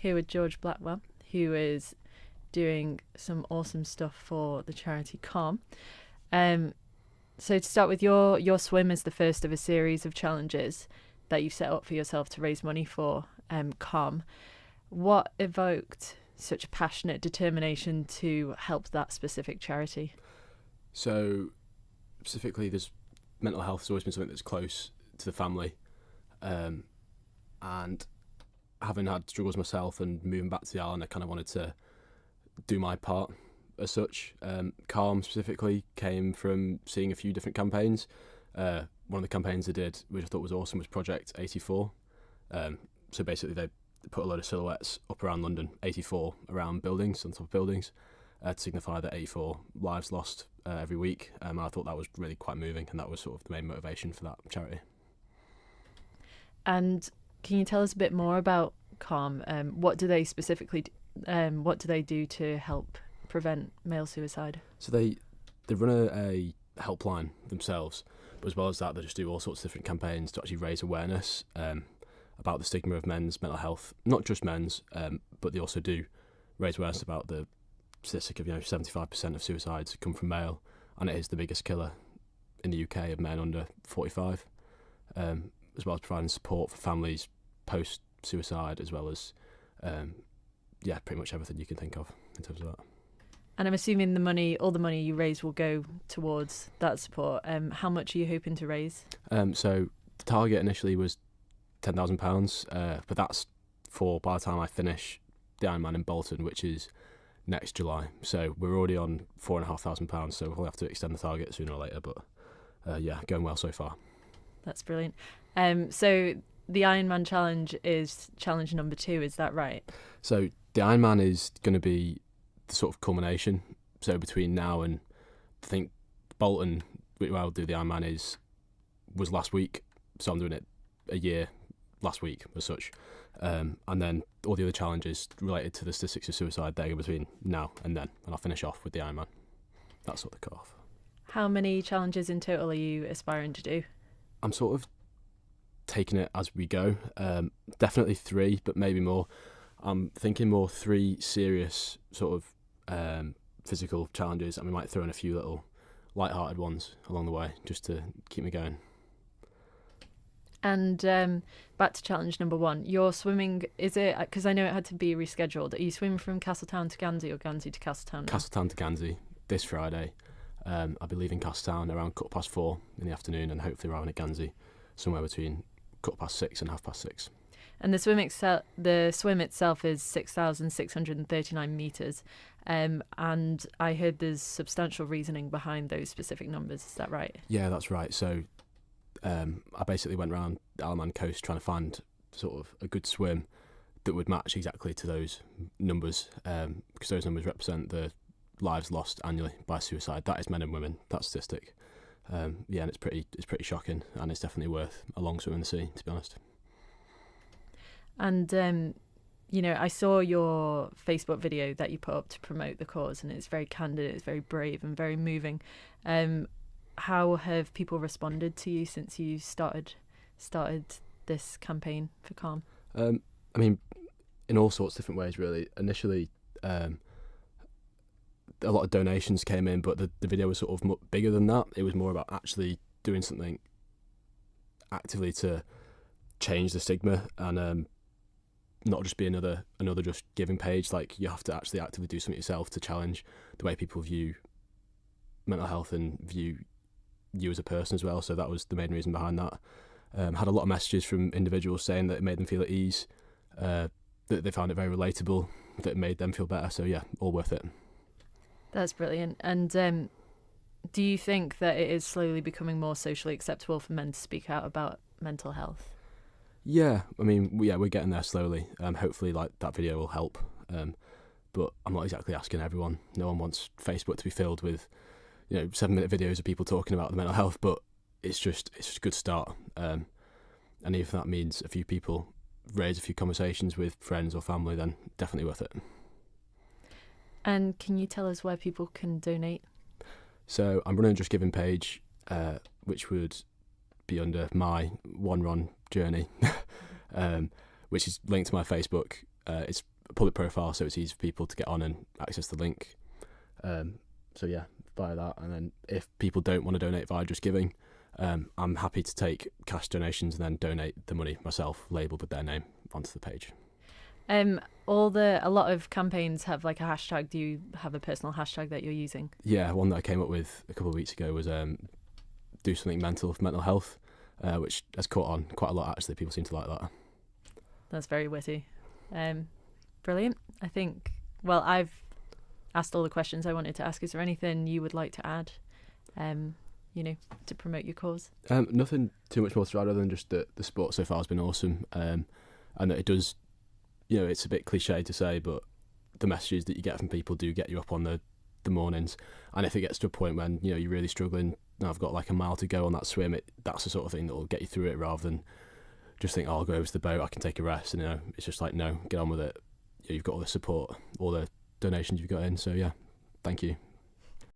here with George Blackwell, who is doing some awesome stuff for the charity Calm. So to start with, your swim is the first of a series of challenges that you've set up for yourself to raise money for Calm. What evoked such a passionate determination to help that specific charity? So specifically, there's mental health has always been something that's close to the family, and having had struggles myself and moving back to the island, I kind of wanted to do my part as such. Calm specifically came from seeing a few different campaigns. One of the campaigns they did, which I thought was awesome, was Project 84. So basically they put a load of silhouettes up around London, 84 around buildings, on top of buildings, to signify that 84 lives lost every week. And I thought that was really quite moving, and that was sort of the main motivation for that charity. And can you tell us a bit more about Calm? What do they specifically do? What do they do to help prevent male suicide? So they run a helpline themselves, but as well as that, they just do all sorts of different campaigns to actually raise awareness about the stigma of men's mental health. Not just men's, but they also do raise awareness about the statistic of 75% of suicides come from male, and it is the biggest killer in the UK of men under 45. As well as providing support for families post suicide, as well as pretty much everything you can think of in terms of that. And I'm assuming all the money you raise will go towards that support. How much are you hoping to raise? So the target initially was £10,000, but that's for by the time I finish the Ironman in Bolton, which is next July. So we're already on £4,500, so we'll have to extend the target sooner or later. But going well so far. That's brilliant. So the Ironman challenge is challenge number 2, is that right? So the Ironman is going to be the sort of culmination. So between now and I think Bolton, where I'll do the Ironman, was last week. So I'm doing it a year last week as such. And then all the other challenges related to the statistics of suicide, they go between now and then. And I'll finish off with the Ironman. That's sort of the cut-off. How many challenges in total are you aspiring to do? I'm sort of taking it as we go. Definitely 3, but maybe more. I'm thinking more 3 serious sort of physical challenges, and we might throw in a few little light-hearted ones along the way just to keep me going. And back to challenge number 1. Your swimming, is it, because I know it had to be rescheduled, are you swimming from Castletown to Gansey or Gansey to Castletown now? Castletown to Gansey this Friday. I'll be leaving Castletown around 4:15 in the afternoon, and hopefully arriving at Gansey somewhere between 6:15 and 6:30. And the swim itself is 6,639 metres, and I heard there's substantial reasoning behind those specific numbers. Is that right? Yeah, that's right. So I basically went around the Isle of Man coast trying to find sort of a good swim that would match exactly to those numbers, because those numbers represent the lives lost annually by suicide. That is men and women, that statistic. And it's pretty shocking, and it's definitely worth a long swim in the sea, to be honest. And I saw your Facebook video that you put up to promote the cause, and it's very candid, it's very brave and very moving. How have people responded to you since you started this campaign for Calm? In all sorts of different ways, really. Initially, a lot of donations came in, but the video was sort of much bigger than that. It was more about actually doing something actively to change the stigma, and not just be another just giving page. Like, you have to actually actively do something yourself to challenge the way people view mental health and view you as a person as well. So that was the main reason behind that. Had a lot of messages from individuals saying that it made them feel at ease, that they found it very relatable, that it made them feel better. So yeah, all worth it. That's brilliant. And do you think that it is slowly becoming more socially acceptable for men to speak out about mental health? Yeah, we're getting there slowly. Hopefully, that video will help. But I'm not exactly asking everyone. No one wants Facebook to be filled with 7-minute videos of people talking about the mental health. But it's just a good start. And if that means a few people raise a few conversations with friends or family, then definitely worth it. And can you tell us where people can donate? So I'm running a Just Giving page, which would be under my One Run journey, which is linked to my Facebook. It's public profile, so it's easy for people to get on and access the link. So yeah, via that. And then if people don't want to donate via Just Giving, I'm happy to take cash donations and then donate the money myself, labelled with their name, onto the page. A lot of campaigns have like a hashtag. Do you have a personal hashtag that you're using? Yeah, one that I came up with a couple of weeks ago was do something mental for mental health, which has caught on quite a lot actually. People seem to like that. That's very witty. Brilliant. I think, well, I've asked all the questions I wanted to ask. Is there anything you would like to add, to promote your cause? Nothing too much more to add other than just that the sport so far has been awesome, and that it does, it's a bit cliche to say, but the messages that you get from people do get you up on the mornings. And if it gets to a point when, you're really struggling, and I've got like a mile to go on that swim, that's the sort of thing that will get you through it, rather than just think, I'll go over to the boat, I can take a rest. And it's just like, no, get on with it. You've got all the support, all the donations you've got in. So yeah, thank you.